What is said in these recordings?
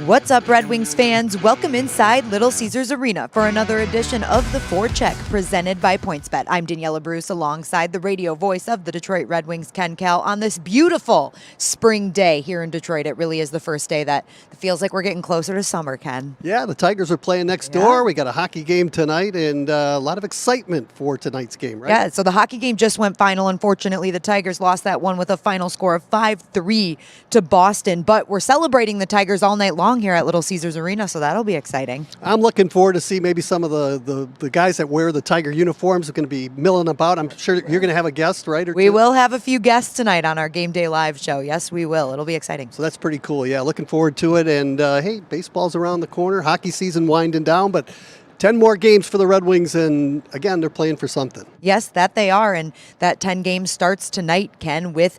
What's up, Red Wings fans? Welcome inside Little Caesars Arena for another edition of the Forecheck presented by PointsBet. I'm Daniella Bruce alongside the radio voice of the Detroit Red Wings, Kal, on this beautiful spring day here in Detroit. It really is the first day that feels like we're getting closer to summer, Ken. Yeah, the Tigers are playing next door. We got a hockey game tonight and a lot of excitement for tonight's game, right? Yeah, so the hockey game just went final. Unfortunately, the Tigers lost that one with a final score of 5-3 to Boston, but we're celebrating the Tigers all night long here at Little Caesars Arena, so that'll be exciting. I'm looking forward to see maybe some of the guys that wear the Tiger uniforms are going to be milling about. I'm sure you're going to have a guest, right? We will have a few guests tonight on our Game Day Live show. Yes, we will. It'll be exciting. So that's pretty cool. Yeah, looking forward to it. And hey, baseball's around the corner. Hockey season winding down, but 10 more games for the Red Wings, and again, they're playing for something. Yes, that they are, and that 10 games starts tonight, Ken, with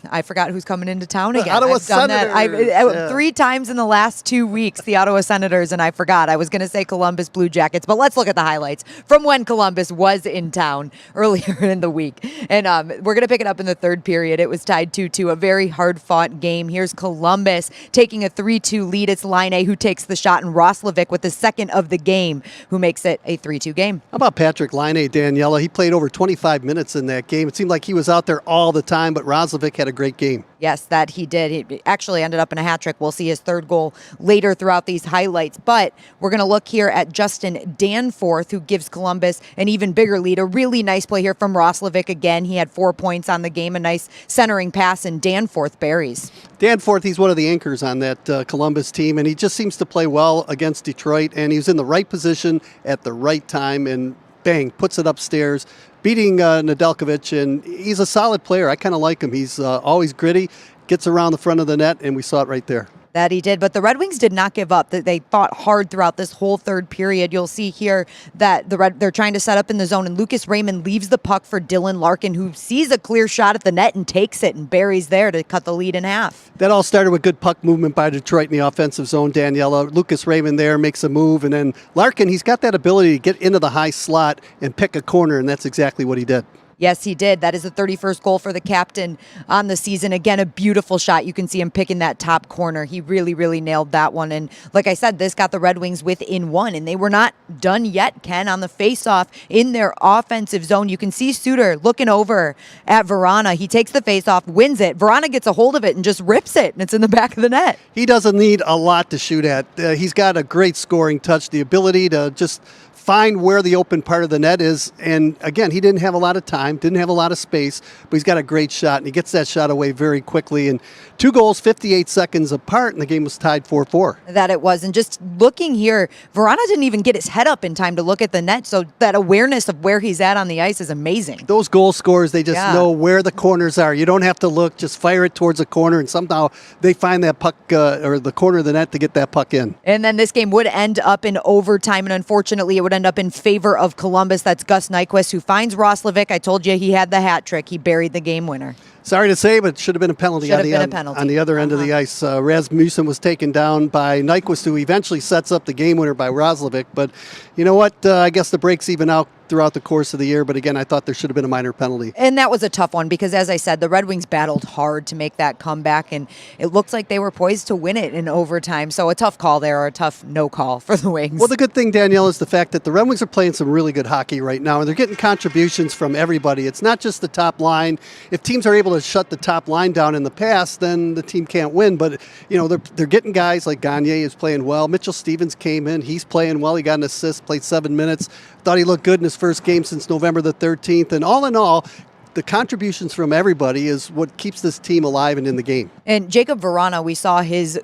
I forgot who's coming into town again. Ottawa I've done Senators. that 3 times in the last 2 weeks, the Ottawa Senators, and I forgot. I was going to say Columbus Blue Jackets, but let's look at the highlights from when Columbus was in town earlier in the week. And we're going to pick it up in the third period. It was tied 2-2, a very hard-fought game. Here's Columbus taking a 3-2 lead. It's Laine who takes the shot, and Roslovic with the second of the game, who makes it a 3-2 game. How about Patrick Laine, Daniela? He played over 25 minutes in that game. It seemed like he was out there all the time, but Roslovic had a great game. Yes, that he did. He actually ended up in a hat trick. We'll see his third goal later throughout these highlights. But we're going to look here at Justin Danforth, who gives Columbus an even bigger lead. A really nice play here from Roslovic again. He had 4 points on the game, a nice centering pass, and Danforth buries. Danforth, he's one of the anchors on that Columbus team, and he just seems to play well against Detroit, and he was in the right position at the right time, and bang, puts it upstairs, beating Nedeljkovic, and he's a solid player. I kind of like him. He's always gritty, gets around the front of the net, and we saw it right there. That he did, but the Red Wings did not give up. They fought hard throughout this whole third period. You'll see here that they're trying to set up in the zone, and Lucas Raymond leaves the puck for Dylan Larkin, who sees a clear shot at the net and takes it and buries there to cut the lead in half. That all started with good puck movement by Detroit in the offensive zone, Daniela. Lucas Raymond there makes a move, and then Larkin, he's got that ability to get into the high slot and pick a corner, and that's exactly what he did. Yes, he did. That is the 31st goal for the captain on the season. Again, a beautiful shot. You can see him picking that top corner. He really, really nailed that one. And like I said, this got the Red Wings within one, and they were not done yet, Ken, on the faceoff in their offensive zone. You can see Suter looking over at Vrana. He takes the faceoff, wins it. Vrana gets a hold of it and just rips it, and it's in the back of the net. He doesn't need a lot to shoot at. He's got a great scoring touch, the ability to just find where the open part of the net is. And again, he didn't have a lot of time, didn't have a lot of space, but he's got a great shot, and he gets that shot away very quickly. And 2 goals, 58 seconds apart, and the game was tied 4-4. That it was. And just looking here, Vrana didn't even get his head up in time to look at the net, so that awareness of where he's at on the ice is amazing. Those goal scorers, they just know where the corners are. You don't have to look, just fire it towards a corner, and somehow they find that puck or the corner of the net to get that puck in. And then this game would end up in overtime, and unfortunately it would end up in favor of Columbus. That's Gus Nyquist, who finds Roslovic. I told you he had the hat trick. He buried the game winner. Sorry to say, but it should have been a penalty, on the other end of the ice. Rasmussen was taken down by Nyquist, who eventually sets up the game winner by Roslovic. But you know what? I guess the breaks even out throughout the course of the year. But again, I thought there should have been a minor penalty. And that was a tough one because, as I said, the Red Wings battled hard to make that comeback, and it looks like they were poised to win it in overtime. So a tough call there, or a tough no call for the Wings. Well, the good thing, Danielle, is the fact that the Red Wings are playing some really good hockey right now, and they're getting contributions from everybody. It's not just the top line. If teams are able to shut the top line down in the past, then the team can't win. But, you know, they're getting guys like Gagne is playing well. Mitchell Stevens came in. He's playing well. He got an assist, played 7 minutes. Thought he looked good in his first game since November the 13th. And all in all, the contributions from everybody is what keeps this team alive and in the game. And Jacob Vrana, we saw his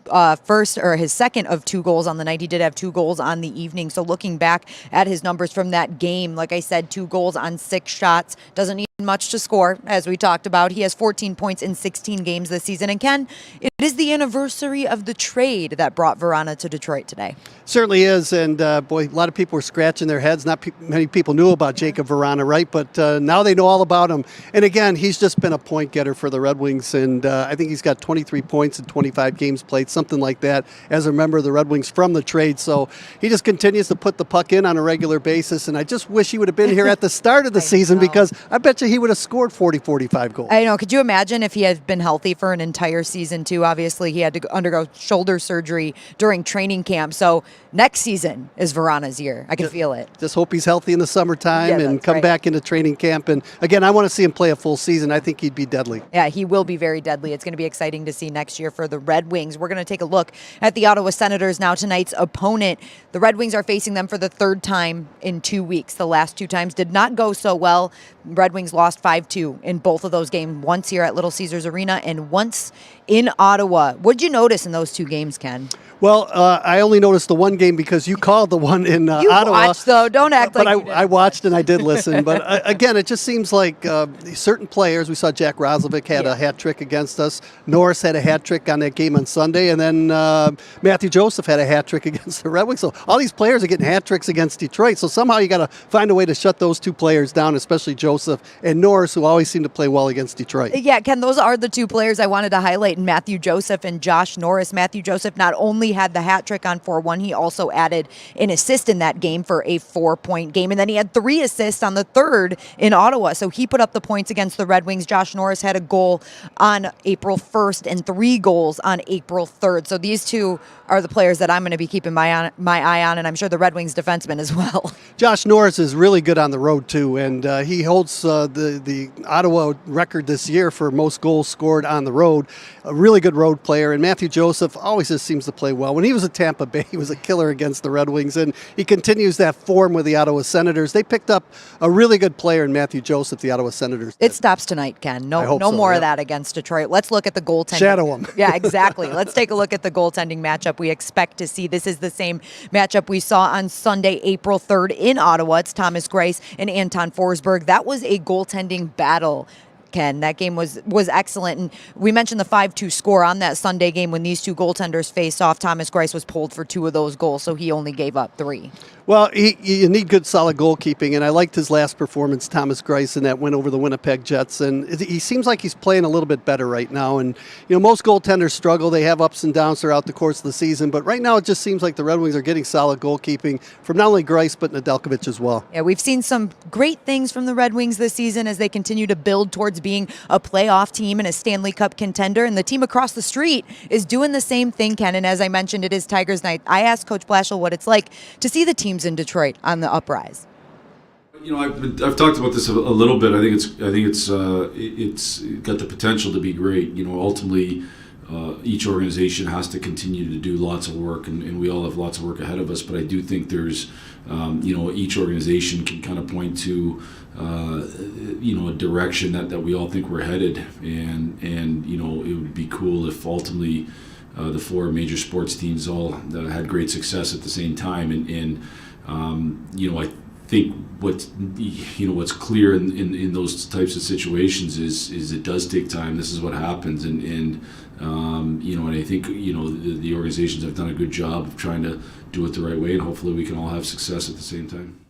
his second of 2 goals on the night. He did have 2 goals on the evening. So looking back at his numbers from that game, like I said, 2 goals on 6 shots. Doesn't need much to score, as we talked about. He has 14 points in 16 games this season. And Ken, it is the anniversary of the trade that brought Vrana to Detroit today. Certainly is, and boy, a lot of people were scratching their heads. Not many people knew about Jacob Vrana, right? But now they know all about him. And again, he's just been a point getter for the Red Wings, and I think he's got 23 points in 25 games played, something like that, as a member of the Red Wings from the trade. So he just continues to put the puck in on a regular basis, and I just wish he would have been here at the start of the season, because I bet you he would have scored 40, 45 goals. I know. Could you imagine if he had been healthy for an entire season, too? Obviously, he had to undergo shoulder surgery during training camp. So next season is Vrana's year. I can feel it. Just hope he's healthy in the summertime and come right. back into training camp. And again, I want to see him play a full season. I think he'd be deadly. Yeah, he will be very deadly. It's going to be exciting to see next year for the Red Wings. We're going to take a look at the Ottawa Senators now, tonight's opponent. The Red Wings are facing them for the third time in 2 weeks. The last two times did not go so well. Red Wings lost 5-2 in both of those games, once here at Little Caesars Arena and once in Ottawa. What did you notice in those two games, Ken? Well, I only noticed the one game because you called the one in you Ottawa. You watched, though. Don't act but like you didn't. I watched and I did listen. But again, it just seems like certain players, we saw Jack Roslovic had a hat trick against us. Norris had a hat trick on that game on Sunday. And then Matthew Joseph had a hat trick against the Red Wings. So all these players are getting hat tricks against Detroit. So somehow you got to find a way to shut those two players down, especially Joseph and Norris, who always seem to play well against Detroit. Yeah, Ken, those are the two players I wanted to highlight, Matthew Joseph and Josh Norris. Matthew Joseph not only had the hat trick on 4-1, he also added an assist in that game for a 4-point game. And then he had 3 assists on the third in Ottawa. So he put up the points against the Red Wings. Josh Norris had a goal on April 1st and 3 goals on April 3rd. So these two are the players that I'm going to be keeping my eye on, and I'm sure the Red Wings defenseman as well. Josh Norris is really good on the road, too, and he holds the Ottawa record this year for most goals scored on the road. A really good road player, and Matthew Joseph always just seems to play well. When he was at Tampa Bay, he was a killer against the Red Wings, and he continues that form with the Ottawa Senators. They picked up a really good player in Matthew Joseph, the Ottawa Senators. It stops tonight, Ken. No more of that against Detroit. Let's look at the goaltending. Shadow him. Yeah, exactly. Let's take a look at the goaltending matchup we expect to see. This is the same matchup we saw on Sunday, April 3rd in Ottawa. It's Thomas Greiss and Anton Forsberg. That was a goaltending battle, Ken. That game was excellent. And we mentioned the 5-2 score on that Sunday game when these two goaltenders faced off. Thomas Greiss was pulled for 2 of those goals, so he only gave up 3. Well, you need good, solid goalkeeping, and I liked his last performance, Thomas Greiss, in that win over the Winnipeg Jets. And he seems like he's playing a little bit better right now. And, most goaltenders struggle. They have ups and downs throughout the course of the season. But right now it just seems like the Red Wings are getting solid goalkeeping from not only Greiss, but Nedeljkovic as well. Yeah, we've seen some great things from the Red Wings this season as they continue to build towards being a playoff team and a Stanley Cup contender. And the team across the street is doing the same thing, Ken. And as I mentioned, it is Tigers night. I asked Coach Blashill what it's like to see the teams in Detroit on the uprise. I've talked about this a little bit. I think it's got the potential to be great. Ultimately, each organization has to continue to do lots of work, and we all have lots of work ahead of us. But I do think there's, each organization can kind of point to, a direction that we all think we're headed, and it would be cool if ultimately the 4 major sports teams all had great success at the same time, and I think what's clear in those types of situations is it does take time. This is what happens, and I think the organizations have done a good job of trying to do it the right way, and hopefully we can all have success at the same time.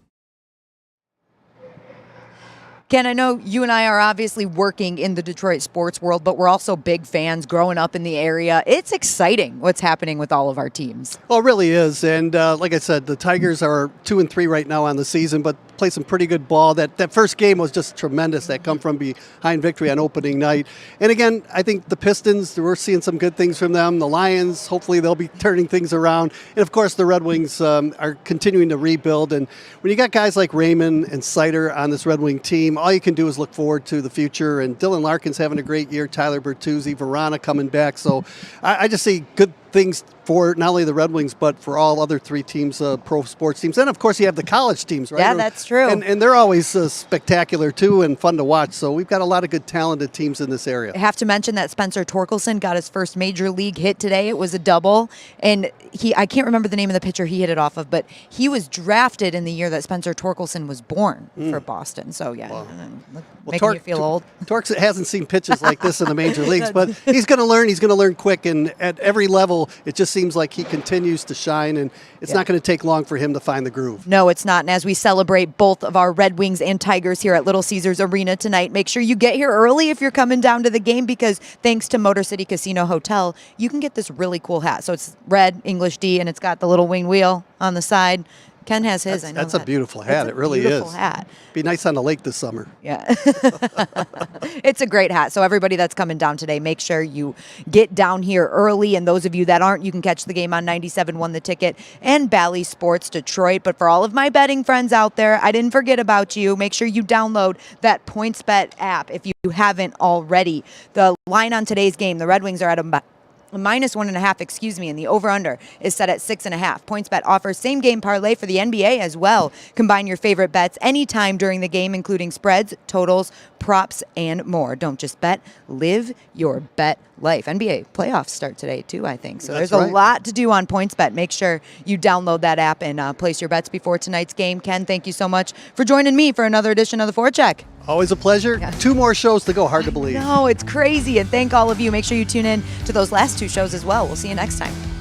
Ken, I know you and I are obviously working in the Detroit sports world, but we're also big fans growing up in the area. It's exciting what's happening with all of our teams. Well, it really is. And like I said, the Tigers are 2-3 right now on the season, but play some pretty good ball. That first game was just tremendous. That come from behind victory on opening night. And again, I think the Pistons, we're seeing some good things from them. The Lions, hopefully they'll be turning things around. And of course, the Red Wings are continuing to rebuild. And when you got guys like Raymond and Sider on this Red Wing team, all you can do is look forward to the future. And Dylan Larkin's having a great year. Tyler Bertuzzi, Vrana coming back. So I just see good things for not only the Red Wings, but for all other 3 teams, pro sports teams. And, of course, you have the college teams, right? Yeah, that's true. And they're always spectacular, too, and fun to watch. So we've got a lot of good, talented teams in this area. I have to mention that Spencer Torkelson got his first major league hit today. It was a double. And I can't remember the name of the pitcher he hit it off of, but he was drafted in the year that Spencer Torkelson was born for Boston. So, yeah, Wow. making you feel old. Torques hasn't seen pitches like this in the major leagues, but he's going to learn. He's going to learn quick. And at every level, it just seems like he continues to shine, and it's not going to take long for him to find the groove. No, it's not. And as we celebrate both of our Red Wings and Tigers here at Little Caesars Arena tonight, make sure you get here early if you're coming down to the game, because thanks to Motor City Casino Hotel, you can get this really cool hat. So it's red, English D, and it's got the little wing wheel on the side. Ken has his. I know That's a beautiful hat. It's a It really beautiful is. Hat. Be nice on the lake this summer. Yeah. It's a great hat. So everybody that's coming down today, make sure you get down here early. And those of you that aren't, you can catch the game on 97.1 The Ticket and Bally Sports Detroit. But for all of my betting friends out there, I didn't forget about you. Make sure you download that PointsBet app if you haven't already. The line on today's game, the Red Wings are at a -1.5, and the over-under is set at 6.5. PointsBet offers same-game parlay for the NBA as well. Combine your favorite bets anytime during the game, including spreads, totals, props, and more. Don't just bet, live your bet life. NBA playoffs start today, too, I think. So That's there's right. a lot to do on PointsBet. Make sure you download that app and place your bets before tonight's game. Ken, thank you so much for joining me for another edition of the Forecheck. Always a pleasure. 2 more shows to go. Hard to believe. No, it's crazy. And thank all of you. Make sure you tune in to those last 2 shows as well. We'll see you next time.